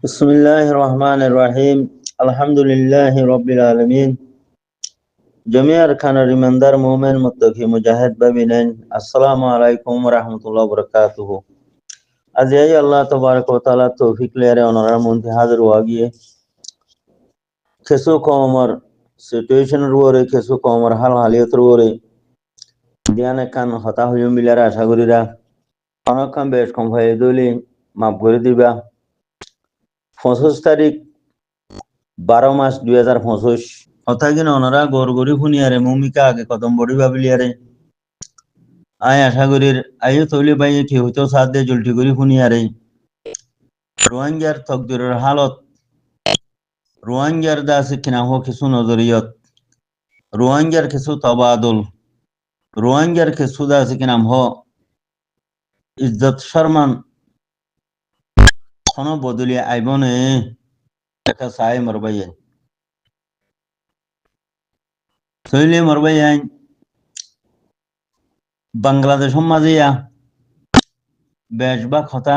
بسم الله الرحمن الرحيم الحمد لله رب العالمين جميع أركان الرمندر مؤمن متقي مجاهد بابنين السلام عليكم ورحمة الله وبركاته أزياء الله تبارك وتعالى توفيق ليري ونرى منتي حاضر واقعي كسو كومر situation রুরে কিছু কমর হাল হালিয়ত রুরে দিয়ানে কান হতা হইম বিলার আশা করিরা অনকাম বেশ কম হয়ে দলি মাফ করে দিবা 25 তারিখ 12 মাস 2025 হতাগিন অনরা গড়গড়ি ফুনিয়ারে মুমিকা আগে কদম বড়ি ভাবিলিয়ারে আয় আশা করির আয়ু তৈলি বাইয়ে ঠিক হইতো সাথে জলটি করি ফুনিয়ারে রোহিঙ্গার তকদিরের হালত রোহিঙ্গার দাসে কিনা হোক কিছু নজরিয়ত রোহিঙ্গার কিছু তবাদুল রোহিঙ্গার কিছু দাসে কিনাম হ ইজ্জত শর্মান কোনো বদলি আইবনে একটা সাই মরবাইয়ে তৈলি মরবাইয়াই বাংলাদেশ মাঝিয়া বেশবা কথা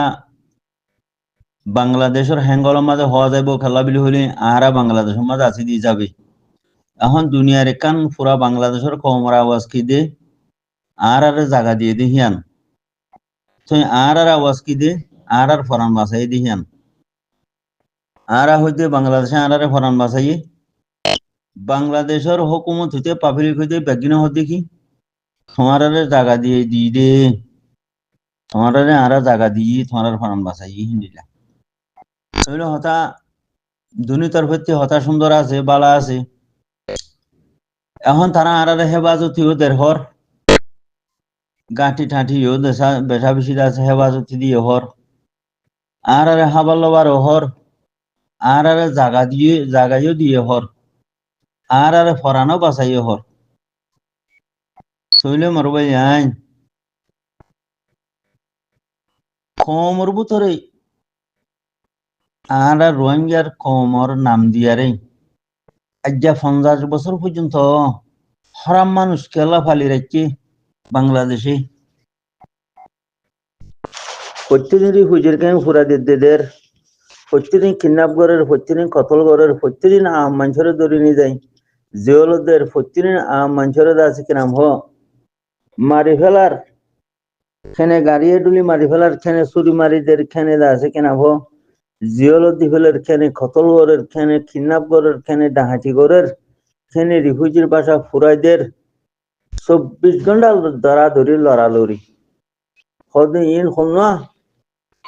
বাংলাদেশের হ্যাঙ্গলের মাঝে হওয়া যাইব খেলা বিলি হলে আহারা বাংলাদেশের মাঝে আসি দিয়ে যাবে এখন দুনিয়ার একান পুরা বাংলাদেশের কমর আওয়াজ কি দে আর জায়গা দিয়ে দিহিয়ান তুই আর আওয়াজ কি দে আর ফরান বাসাই দিহিয়ান আর হইতে বাংলাদেশে আর ফরান বাসাই বাংলাদেশের হুকুমত হইতে পাবলিক হইতে বেগিন হতে কি তোমার জায়গা দিয়ে দি দে তোমার আর জায়গা দিয়ে তোমার ফরান বাসাই হিন্দিলা তাহলে হতা দুনিয়ার প্রতি হতা সুন্দর আছে বালা আছে এখন তারা আর হেফাজতিও দের হর গাঁঠি ঠাঁঠিও দেশা বেশা বেশি আছে হেফাজতি দিয়ে হর আর হাবার লবার হর আর জাগাইও দিয়ে হর আর ফরানো বাঁচাইও হর তৈলে মরবাই আইন কমর বুতরে আর রোহিঙ্গার কমর নাম দিয়ারে আজ্ঞা 50 বছর পর্যন্ত হরাম মানুষ কেলা ফালি রাখছে বাংলাদেশে প্রত্যেকদিন হুজুর কেন ফুরা দেদের প্রত্যেকদিন কিডন্যাপ করার প্রত্যেকদিন কতল করার প্রত্যেকদিন আম মানুষের ধরে নিয়ে যায় জিওলদের প্রত্যেকদিন আম মানুষের আছে কিনাম হ মারি ফেলার খেনে গাড়িয়ে ডুলি মারি ফেলার খেনে চুরি মারিদের খেনে আছে কিনাম হ জিওলত দি ফেলার খেনে কতল করার খেনে কিডন্যাপ করার খেনে ডাহাতি করার খেনে রিফিউজির বাসা ফুরাইদের 24 ঘন্টা ধরা ধরি লড়ালড়ি হদে ইন হন্না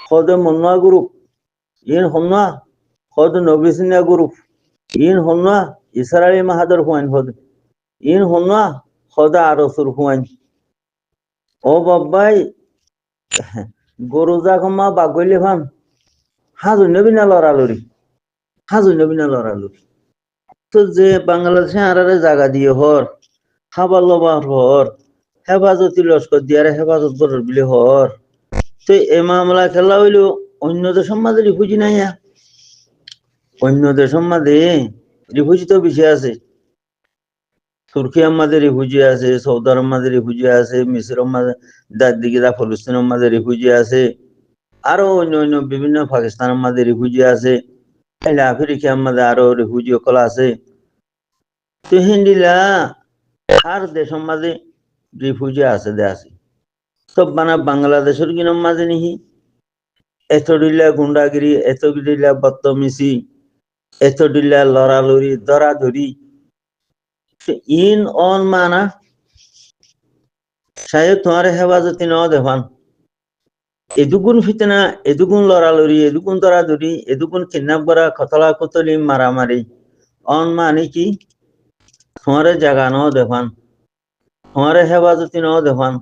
হদে মন্না গ্রুপ ইন হন্না হদে নবিসিনা গ্রুপ ইন হন্না ইসরায়েলি মাহাদর হুয়াইন হদে ইন হন্না হদে আরসুর হুয়াইন ও বাবাই গরু জাগমা বাগইলে ভান হাজু নবীনা লড়ালড়ি তো যে বাংলাদেশে আরারে জায়গা দিয়ে হর খাবার লবার হর হেফাজতি লস্কর দিয়ারে হেফাজত করার বিলে হর তো এ মামলা খেলা হইল অন্য দেশের মাঝে রিফুজি নাই অন্য দেশের মাঝে রিফুজি তো বেশি আছে তুর্কিয়ার মাঝে রিফুজি আছে সৌদি আরব মাঝে রিফুজি আছে মিশরের মাঝে দাদিগিরা ফলস্তিনের মাঝে রিফুজি আছে আরো অন্য অন্য বিভিন্ন পাকিস্তানের মাঝে রিফুজি আছে আফ্রিকার মাঝে আরো রিফুজি সকল আছে তো হিন্দিলা আর দেশের মাঝে রিফুজি আছে দে আছে সব মানে বাংলাদেশের কিনম মাঝে নিহি এত ডিলা গুন্ডাগিরি এত ডিলা বদতমিজি এত ডিলা লড়ালড়ি দরাদরি ইন অন মানা সাহেব তোমার হেফাজতি ন দেখান এদুগুন ফিতনা এদুগুন লড়ালড়ি এদুগুন দরাদরি এদুগুন কিডন্যাপ করা খতলা কতলি মারামারি অন মানে কি তোমার জায়গা ন দেখান তোমার হেফাজতি ন দেখান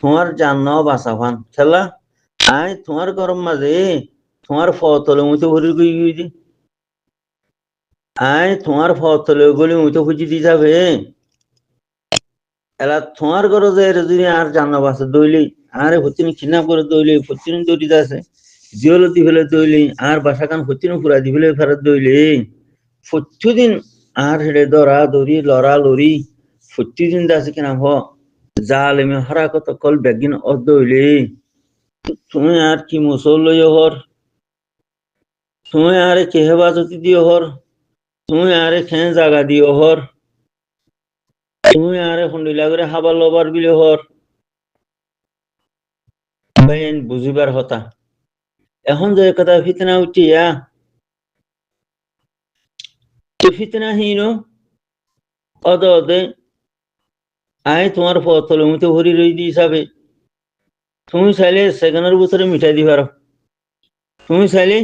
তোমার জান ন বাঁচাফান খেলা আই তোমার গরম মাঝে তোমার ফতলে মুই তো ভরি গই আই তোমার ফতলে গলি মুই তো খুঁজি দি যাবে এলা তোমার ঘর যে যদি আর জানা বাসে দইলি আরে হতিনি কিডন্যাপ করে দইলি হতিনি দৌড়ি আছে জিওলতি ফেলে দইলি আর বাসা কান হতিনি পুরা দি ফেলে ফেরত দইলি প্রতিদিন আর হেডে দরা দৌড়ি লড়া লড়ি প্রতিদিন আছে কিনা হ জালেমে হরা কত কল বেগিন অর্ধ হইলি তুমি আর কি মুসল লই হর তুমি আরে কে হেফাজতি দিও হর, তুমি আরে খেঁ জাগা দিও হর, তুমি আরে খুন্ডিলা করে হাবার লবার বিলে হর, বাইন বুঝিবার কথা। এখন যে কথা ফিতনা উঠিয়া, ফিতনা হীন অদে আয় তোমার পথলে মুতে হরি রই দি হিসাবে তুমি চাইলে সেকেন্ডের ভিতরে মিঠাই দি পারো, তুমি চাইলে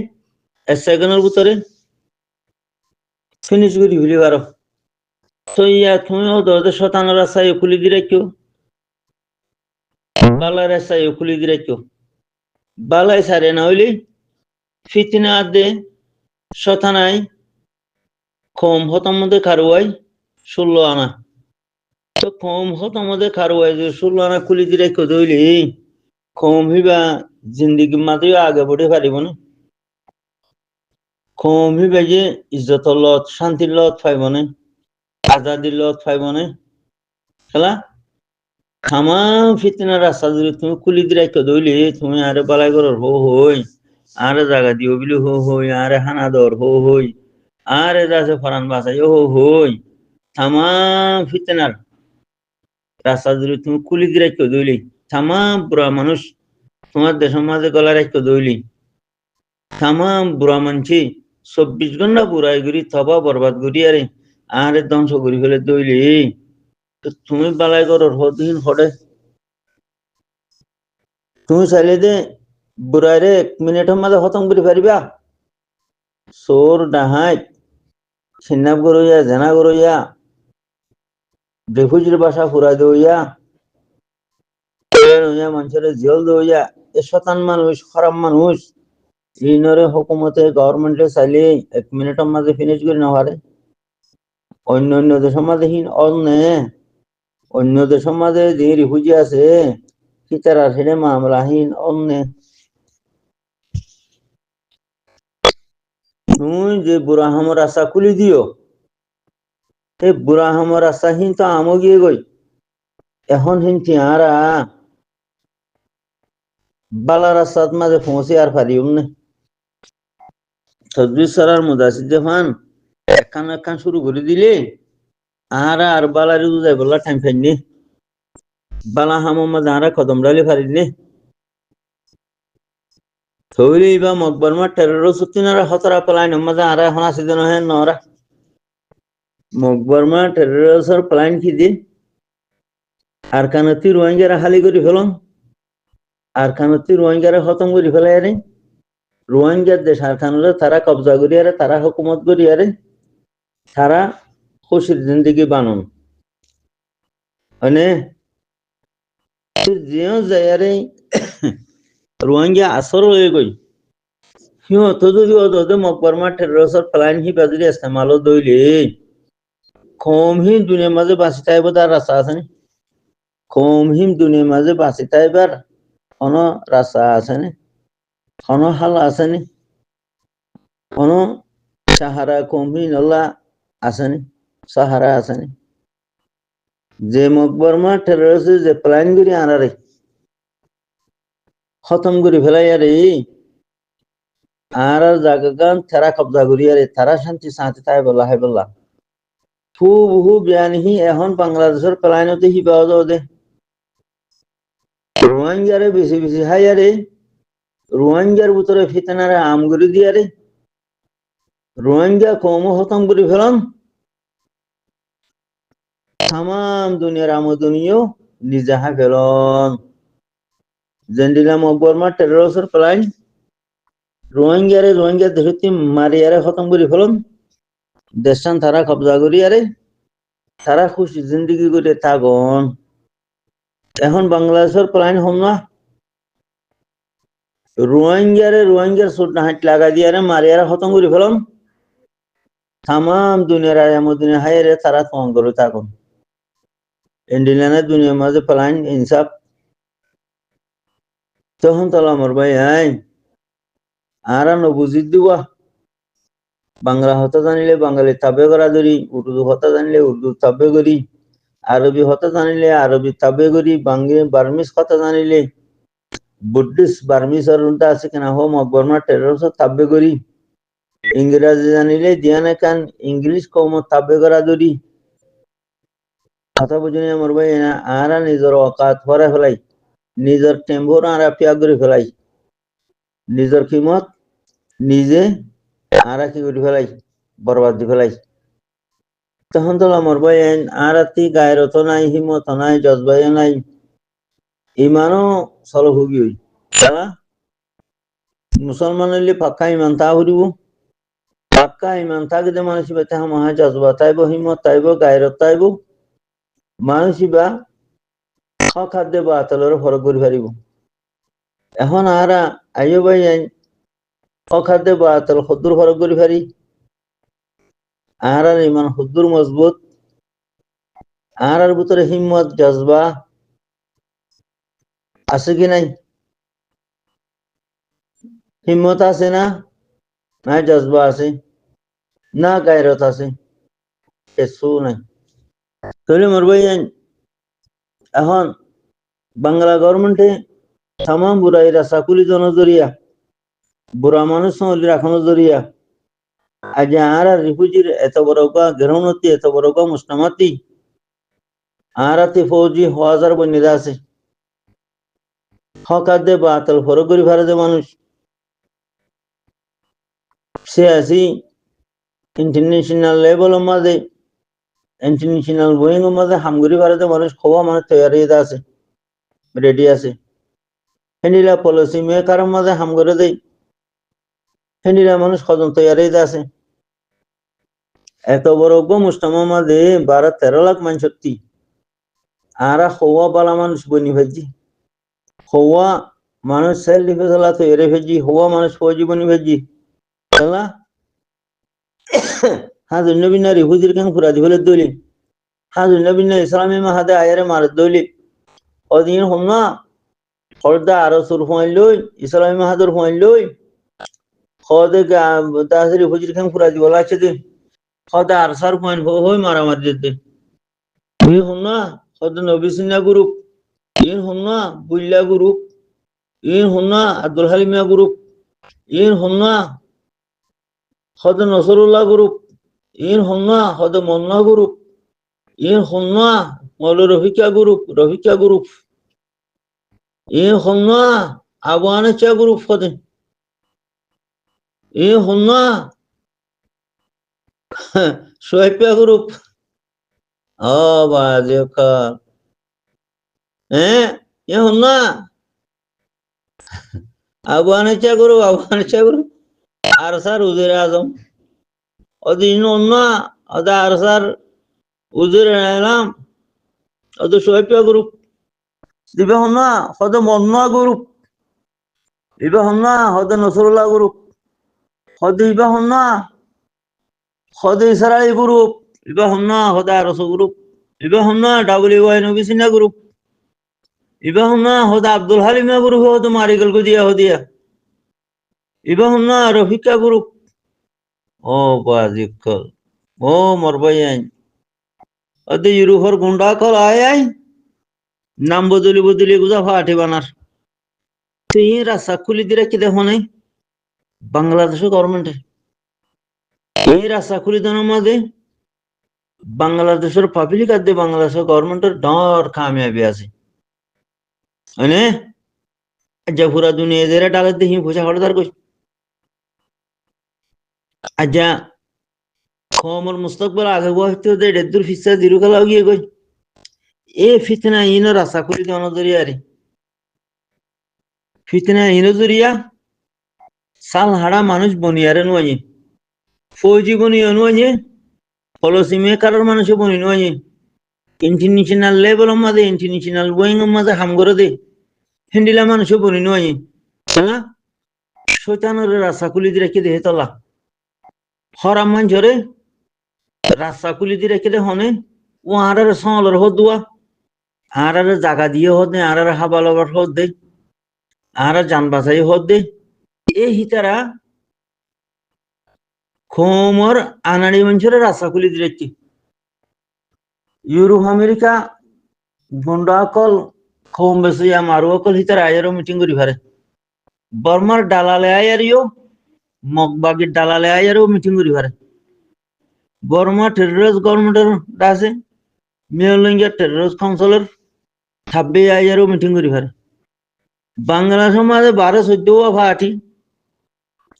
সেকেন্ডের ভিতরে ফিনিশ করে ফেলি পারো। তো ইয়া তুমি অদে শতানের রাস্তায় খুলি দি রাখিও, বালার রাস্তায় খুলি দি রাখিও, বালাই সারে না হইলে ফিতনা দে শতানায় কম হতার মধ্যে কারুয়াই 16 আনা। তো কম হতার মধ্যে কারুয়াই যে 16 আনা খুলি দি রাখিও দইলে কম হিবা জিন্দগি মাঝে আগে বড়ে পারিব না, কম হিবা যে ইজ্জতর লত শান্তির লত পাইব না, আজাদির লত পাইব না। খেলা খামাম ফিতনার রাস্তা যদি তুমি খুলি দি রাখিও দইলে তুমি আরে বালাই করর হো হই, আরে জাগা দিও বিলি হো হই, আরে হানা দর হো হই, আরে যাচ্ছে ফরান বাসাই হো হই, তামাম ফিতনার রাস্তা যদি তুমি খুলি দি রাখিও দইলে তামাম বুড়া মানুষ তোমার দেশের মাঝে গলা রাখিও দইলে তামাম বুড়া মানছি 24 ঘন্টা বুড়াই করি থবা বরবাদ করি আরে ধ্বংস করি ফেলে দইলে তো তুমি বালাই করর হদিন হডে। তুমি চাইলে যে বুড়াইরে 1 মিনিটের মাঝে খতম করে পারিবা, চোর ডাহাত ছিন্নাপ করইয়া জেনা করইয়া বেফুজির বাসা ফুরাই দইয়া মানুষের জেল দইয়া এ শতান মানুষ খারাপ মানুষ ঋণরে হুকুমতে গভর্নমেন্টে চাইলে 1 মিনিটের মাঝে ফিনিশ করে না পারে। অন্য অন্য দেশের মাঝে অন্য দেশের মাঝে যে রিফিউজি আছে তারা সেটা মামলাহীন অন্যে তুমি যে বুড়া হামর রাস্তা খুলি দিও এই বুড়া হামর রাস্তা হিন তো আমও গিয়ে গই এখন হিন তিয়ারা বালা রাস্তার মাঝে পৌঁছে আর পারিও না। তদবির সারার মুদাসির যখন একখান শুরু করে দিলে আর বালারি যাই বললা টাইম পাইনি, বালা হামর মাঝে আর কদম ডালি পারিনি থইলে বা মকবরমা টেরোর সুতিনারা হতরা প্লাইন মাঝে আর এখন আসি যেন হ্যাঁ নরা মকবরমা টেরোর প্লাইন কি দি আর কানতি রোহিঙ্গারা হালি করে ফেলন, আর কানতি রোহিঙ্গারা খতম করে ফেলাই আরে রোহিঙ্গার দেশ আর খানুরে তারা কবজা করি আরে তারা হুকুমত করি আরে তারা খুশির জিন্দগি বানন মানে যেও যায় আরে রোহিঙ্গা আসর হয়ে গই সিহঁত যদি অদে মকবরমা টেরোর প্লাইন হি বাজুরি ইস্তেমাল দইলে কম হি দুনিয়ার মাঝে বাঁচি তাইব তার রাস্তা আছে নি, কম হিম দুনিয়ার মাঝে বাঁচি তাইবার কোনো রাস্তা আছে নি, কোনো হাল আছে নি, কোনো সাহারা কম হি নল্লা আছে নি, সাহারা আছে নি। যে মকবরমা টেরোরিস্ট যে প্ল্যান করি আনারে খতম করে ফেলাই আরে আর জায়গা গান তারা কবজা করি আরে তারা শান্তি শান্তি তাই বলা হয় বললা বহু জ্ঞানী এখন বাংলাদেশের প্লাইনতে হি পাওয়া যাও দে রোহিঙ্গারে বেশি বেশি হাই আরে রোহিঙ্গার ভিতরে ফিতনারে আম করে দিয়ে আরে রোহিঙ্গা কম খতম করে ফেলাম তাম দুনিয়ার আমদনিও নিজাহা ফেলন জেন্ডিলা মকবরমা টেরোরিস্ট প্লাইন রোহিঙ্গা দেশে মারি আরে খতম করে ফেলন দেশান তারা কবজা করি আরে তারা খুশি জিন্দগি করে থাকুন। এখন বাংলাদেশের প্লাইন হম না রোহিঙ্গার সুট হাঁট লাগা দিয়ে মারি আরে খতম করে ফেলন তাম দুনিয়ার আমদনি হাই রে তারা তখন করে থাকুন ইন্ডিয়ানের দুনিয়ার মাঝে প্লাইন ইনসাফ তখন তালা আমার ভাই আই আর নবুঝি দিবা বাংলা হতা জানিলে বাঙালি তাবে করা ধরি উর্দু হতা জানিলে উর্দু তাবে করি আরবি হতা জানিলে আরবি তাবে করি বার্মিস কথা জানিলে বুদ্ধিস্ট বার্মিস আর উল্টা আছে কিনা হোম মকবরমা টেরোরিস্ট তাবে করি ইংরাজি জানিলে দিয়ানে কান ইংলিশ কম তাব্বে করা দরি কথা বুঝিনি আমার ভাই আরা নিজের অকাত ভরে ফেলাই নিজের টেম্পোর আরা পিয়া করে ফেলাই নিজের কিমত নিজে আরা কি করে ফেলাই বরবাদ দি ফেলাই তখন তো আমার ভাই আর আতি গায়েরত নাই হিমত নাই জজবাই নাই ইমানও চলো ভুগি হই মুসলমান হইলে পাক্কা ইমান তা হরিব পাক্কা ইমান থাকিতে মানুষ বেতে হামাহা জজবা তাইব হিমত তাইব গায়েরত তাইব মানুষ বা খাদ্য বা আতলের ফরক করে পারিব এখন আরা আইও ভাই অখাদ্য বা আতল সদ্দুর ফরক করে পারি আর ইমান সদ্দুর মজবুত আর ভিতরে হিম্মত জজবা আছে কি নাই হিম্মত আছে না না জজবা আছে না গায়রত আছে কিছু নাই তাহলে মোর ভাই এখন বাংলা গভর্নমেন্টে তামাম বুড়াইরা চাকুলি জনজরিয়া বুড়া মানুষ রাখানো জরিয়া আজ আর রিফিউজির এত বড় গ্রহণতি এত বড় মুসলামাতি আর ফৌজি হাজার বন্যদা আছে হকাদে বাতল ফরগরি ভারতে মানুষ সে আসি ইন্টারন্যাশনাল লেভেলের মাঝে ইন্টারন্যাশনাল বোয়িং এর মাঝে হামগুড়ি ভারতে মানুষ খোয়া মানে তৈরি আছে রেডি আছে হেনিলা পলিসি মেকার মাঝে হাম করে দেয় হেনিলা মানুষ কজন তৈরি আছে এত বড় মুসলামা মাঝে 12-13 লাখ মানুষ শক্তি আর খোয়া বালা মানুষ বনি ভাজি খোয়া মানুষ সেল ডিফেন্স তৈরি ভাজি খোয়া মানুষ ফৌজি বনি ভাজি চলা হাজুর নবী না রিফুজির কেন ফুরা দিবলে দলিল হাজুর নবী না ইসলামী মাহাদে আয়ারে মার দলিল অদিন হম না হরদা আরো সুর ফুয়াইন লই ইসলামী মাহাদুর ফুয়াইন লই খদে দাস রিফুজির কেন ফুরা দিব লাগছে দিন খদে আর সার ফুয়াইন হই মারামারি দিতে তুই হম না খদে নবী সিনা গ্রুপ ইন হম না বুল্লা গ্রুপ ইন হম না আব্দুল হালিমিয়া গ্রুপ ইন হম না খদে নসরুল্লাহ গ্রুপ ইন হম না খদে মন্না গ্রুপ ইন হম না মৌল রফিকা গ্রুপ ইন হম না আবহাওয়া গ্রুপ খদে ইন হম না সোহেপিয়া গ্রুপ ও বাজে ইন হম না আবহাওয়া গ্রুপ আর স্যার উজির আজম ওদিন অন্য ওদা আর স্যার উজির এলাম ওদের সোহেপিয়া গ্রুপ দিবে হন না হদ মন্না গ্রুপ দিবে হন না হদ নসরুল্লাহ গ্রুপ হদ ইবা হন না হদ ইসরায়েল গ্রুপ ইবা হন না হদ আরস গ্রুপ ইবা হন না WY নবিসিনা গ্রুপ ইবা হন না হদ আব্দুল হালিমা গ্রুপ হদ মারিগল গুদিয়া হদিয়া ইবা হন না রফিকা গ্রুপ ও বাজিকল ও মরবাই আইন ওদের ইউরোপের গুন্ডা কল আয় নাম বদলি গুজা ফাটে বানার তুই রাস্তা খুলি দিয়ে কি দেখো নাই বাংলাদেশের গভর্নমেন্টে এই রাস্তা খুলি দেওয়ার মধ্যে বাংলাদেশের পাবলিক আর বাংলাদেশের গভর্নমেন্টের ডর কামিয়াবি আছে মানে যা পুরা দুনিয়া যারা ডালের দেখি পয়সা খরদার কই আজা কমর মুস্তকবল আগে বসতে হতে ডেদুর ফিসা জিরু খেলা গিয়ে কই এ ফিতনা ইনো রাস্তা খুলি দেওয়ানো জরিয়া রে ফিতনা ইনো জরিয়া সাল হাড়া মানুষ বনিয়ারে নয় ফৌজি বনিয়া নয় পলিসি মেকারের মানুষ বনি নয় ইন্টারন্যাশনাল লেভেলের মাঝে ইন্টারন্যাশনাল বোয়িং এর মাঝে হাম করে দে হিন্দিলা মানুষ বনি নয় হ্যাঁ শৈতানের রাস্তা খুলি দিয়ে রেখে দেহে তলা হরাম মানুষরে রাস্তা খুলি দিয়ে রেখে দে হনে ও আর সলর হদুয়া আর জাগা দিয়ে হদ দে আর হাবালবার হদ দে আর যান বাছাই হদ দে এই হিতারা খোমর আনাড়ি মানুষের রাস্তা খুলি দিয়ে রেখে ইউরোপ আমেরিকা গুন্ডা কল খোম বেশি মারু অকল হিতারা আয়ারও মিটিং করি পারে বর্মার ডালালে আয়ারিও মগবাগির দালালে আয়ারও মিটিং করি পারে বর্মা টেররিস্ট গভর্নমেন্টের আছে মিয়ালিঙ্গা টেররিস্ট কাউন্সিলর থাব্বে আয়ারও মিটিং করি পারে বাংলাদেশের মাঝে 12-14 পার্টি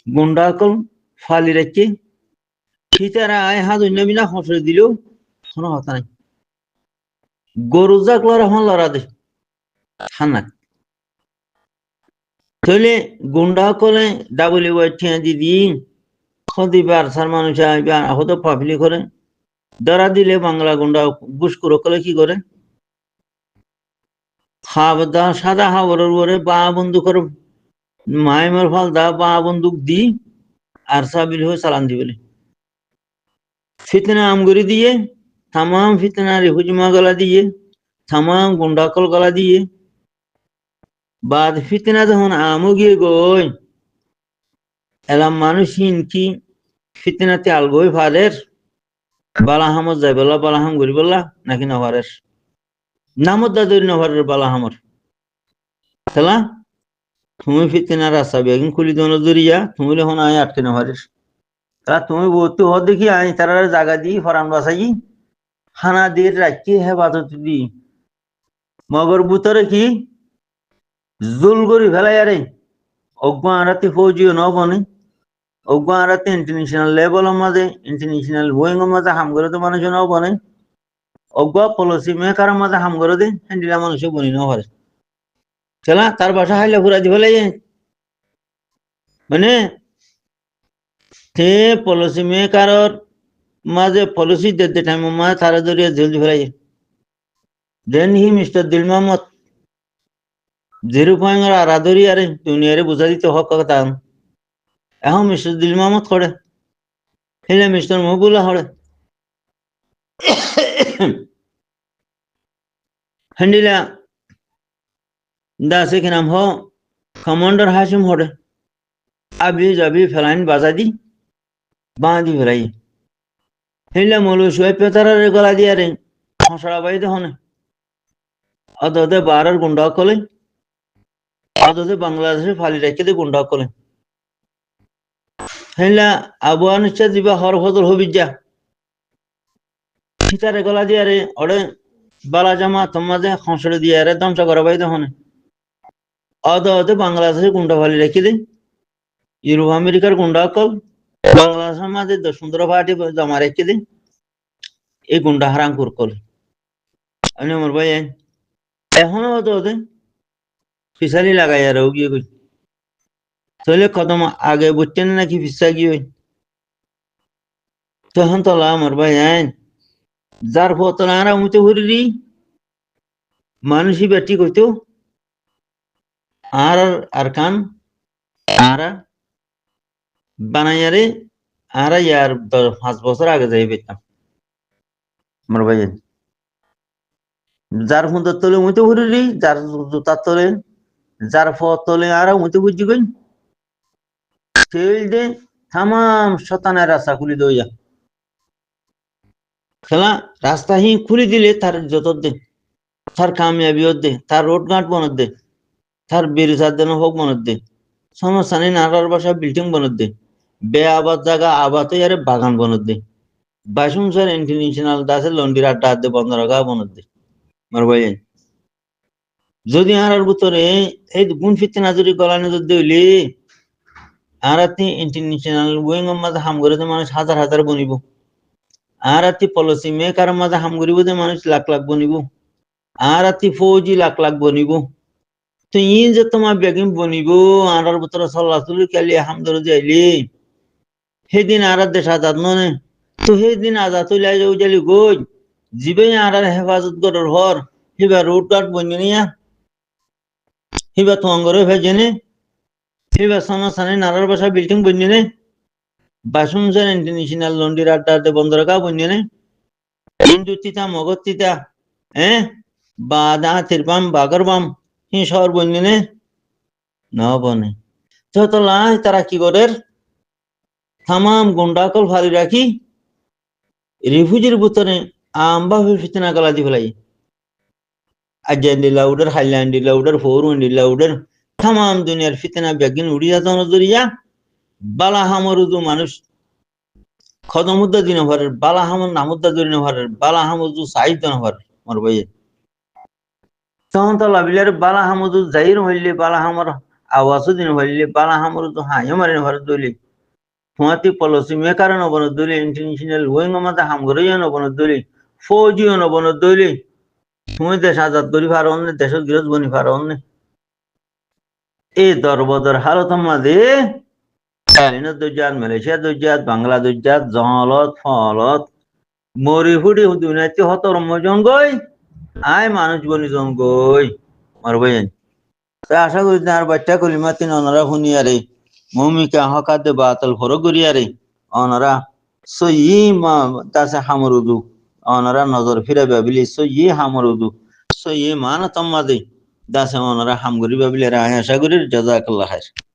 গুন্ডাকল ফালি রেখে ফিতারা আয় হাত অন্য বিনা হসরে দিলেও কোনো কথা নাই গরু যাক লড়া এখন লড়া দে হানা তাহলে গুন্ডা কলে WY দিদি খদিবার সার মানুষ আহত পাবলি করে ধরা দিলে বাংলা গুন্ডা বুসকুরো কলে কি করে খাবদা সাদা হাবরের উপরে বা বন্দুকের মাইমের ফল দা বা বন্দুক দি আর সাবিল হয়ে চালান দিবেলে ফিতনা আমগুরি দিয়ে তামাম ফিতনা হুজমা গলা দিয়ে তামাম গুন্ডাকল গলা দিয়ে বাদ ফিতনা যখন আমও গিয়ে গই এলাম মানুষ কি ফিতনাতে আলগই ফাদের বালাহামত যাই বললা বালাহাম গরি বললা নাকি নভারের নামত দাদুরি নভারের বালাহামর খেলা তুমি ফিতনা রাস্তা বেগিন খুলি দোনো দরিয়া তুমি যখন আয় আটকে নভারিস তা তুমি বহুত হদ দেখি আই তারা জায়গা দিই ফরান বাসাই খানা দিয়ে রাখি হেফাজত দি মগর বুতরে কি জুল করি ফেলাই আরে অজ্ঞা আরাতে ফৌজিও ন বনে অজ্ঞা আরাতে ইন্টারন্যাশনাল লেভেলের মাঝে ইন্টারন্যাশনাল ওয়েঙ্গের মাঝে হাম করে তো মানুষ ন বনে অজ্ঞা পলিসি মেকারের মাঝে হাম করে দে হ্যান্ডিলা মানুষ বনি ন পারে চলা তার বাসা হাইলে ঘুরা দি ফেলাই মানে তে পলিসি মেকারের মাঝে পলিসি দিতে টাইম মাঝে তারা দরিয়া জেল দি ফেলাই দেন হি মিস্টার দিল মোহাম্মদ 0 আরাদরি আরে দুনিয়ারে বুঝা দিতে হক কথা এখন মিস্টার দিল মোহাম্মদ করে হেলে মিস্টার মহবুল্লাহ হরে হ্যান্ডিলা দাসে কি নাম হ কমান্ডার হাসিম হরে আবি যাবি ফেলাইন বাজা দি বাঁধি ফেলাই হেলে মৌল শুয়ে পেতারে গলা দিয়ে রে হসড়া বাই হনে অদে বারার গুন্ডা কলে অদে বাংলাদেশে ফালি রেখে দে গুন্ডা কলে হেলা আবহাওয়া নিশ্চয় দিবা হর ফজল হবি যা ফিতারে গলা দিয়ে রে ওরে বালা জামা তোমাদের হসড়ে দিয়ে রে ধ্বংস করা বাই হনে অদে বাংলাদেশে গুন্ডা ফালি রেখে দে ইউরোপ আমেরিকার গুন্ডা কল বাংলাদেশের মাঝে 10-15 পার্টি জমা রেখে দে এই গুন্ডা হারাম কল আমি আমার ভাই এখনো ওদে ফিসালি লাগাই আর গিয়ে কই তাহলে কদম আগে বুঝছেন নাকি ফিসা গিয়ে তখন তোলা আমার ভাই যার ফতলা আরা উঠে ঘুরি মানুষই বেটি কইতো আর কান আরা বানাইয়ারে আরা ইয়ার 5 বছর আগে যাই পেতাম আমার ভাই যার ফোন তলে উঠে ঘুরি যার জুতার তলে যার ফতলে আরা উঠে বুঝি কই দে তামাম শতানের রাস্তা খুলি দইয়া খেলা রাস্তা হি খুলি দিলে তার যত দে তার কামিয়াবি দে তার রোড ঘাট বনত দে তার বেরিসার দেন হোক বনত দে সমস্যা নেই নারার বাসা বিল্ডিং বনত দে বে আবাদ জায়গা আবাদ আরে বাগান বনত দে বাসুন স্যার ইন্টারন্যাশনাল দাসে লন্ডির আড্ডা দে বন্ধ রাখা বনত দে মার ভাই যদি আর ভিতরে এই গুণ ফিতনা যদি গলানে যদি হইলে আর ইন্টারন্যাশনাল ওয়েং মাঝে হাম করে মানুষ হাজার হাজার বনিব আর পলিসি মেকার মাঝে হাম করিব যে মানুষ লাখ লাখ বনিব আর ফৌজি লাখ লাখ বনিব তো ই যে তোমার বেগিম বনিব আর ভিতরে চল্লা চলি কালি হাম ধরে যাইলি সেইদিন আর দেশ আজাদ ননে তো সেইদিন আজাদ হইলে যাও যালি গই জিবে আর হেফাজত করার হর হিবা রোড গার্ড বনি নিয়া হিবা তোমার ভেজেনে হিবা সমস্যা নেই নারার বাসা বিল্ডিং বনি নে বাসুন স্যার ইন্টারন্যাশনাল লন্ডির আড্ডা বন্ধ রাখা বনি নে হিন্দু তিতা মগজ তিতা বা দা তিরবাম বাগর বাম হি শহর বনি নে না বনে তো লাই তারা কি করে তামাম গুন্ডাকল ফালি রাখি রিফিউজির ভিতরে আম্বা ফিতনা গলা দি ফেলাই আজান্ডি লাউডার হাইল্যান্ডি লাউডার ফোরুন্ডি লাউডার তামাম দুনিয়ার ফিতনা বেগিন উড়ি যাত নজরিয়া বালা হামরুদু মানুষ খদমুদ্দা দিন ভরের বালা হামর নামুদ্দা দিন ভরের বালা হামুদু সাহিত্য ভর মোর ভাই তখন তো লাভিলার বালা হামুদু জাহির হইলে বালা হামর আওয়াজও দিন হইলে বালা হামরুদু হাইও মারিন ভর দলি হুয়াতি পলিসি মেকার নবন দলি ইন্টারন্যাশনাল ওয়েং আমাদের হামগরইও নবন দলি ফৌজিও নবন দলি তুমি দেশ আজাদ করি পারন দেশের গৃহস্থ বনি পারন এই দরবদর হালত মাঝে দুজাত মালয়েশিয়া দুজাত বাংলা দুজাত জলত ফলত মরি ফুটি দুনিয়াতে হতর মজন গই আই মানুষ বনি জন গই মারবেন আশা করি আর বাচ্চা কলিমা তিন অনারা শুনিয়ারে মৌমিকা হকাতে বাতল ফর করিয়ারে অনারা সই মা তাছে হামরুদু অনারা নজর ফিরে ভাবিলি সই হামরুদু সই মান তম্মাদে দাসে অনারা হামগরি ভাবিলে আশা করি জাজাকাল্লাহ খাইর